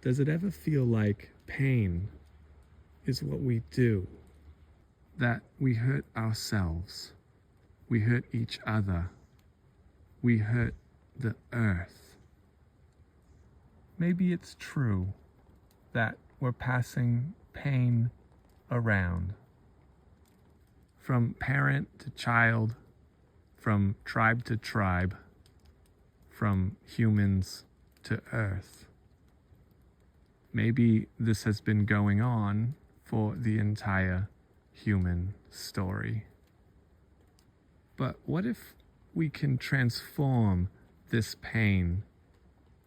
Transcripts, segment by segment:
Does it ever feel like pain is what we do? That we hurt ourselves, we hurt each other, we hurt the earth. Maybe it's true that we're passing pain around. From parent to child, from tribe to tribe, from humans to earth. Maybe this has been going on for the entire human story. But what if we can transform this pain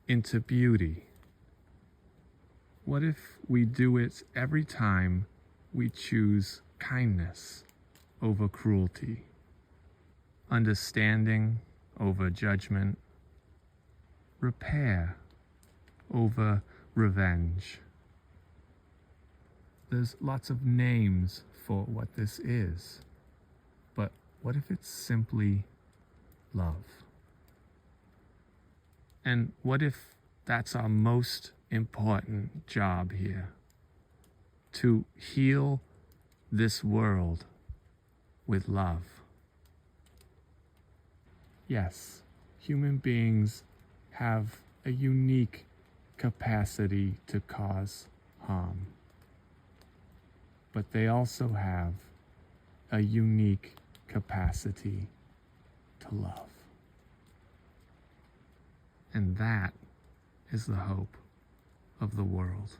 into beauty? What if we do it every time we choose kindness over cruelty, understanding over judgment, repair over revenge? There's lots of names for what this is, but what if it's simply love? And what if that's our most important job here? To heal this world with love. Yes, human beings have a unique capacity to cause harm, but they also have a unique capacity to love. And that is the hope of the world.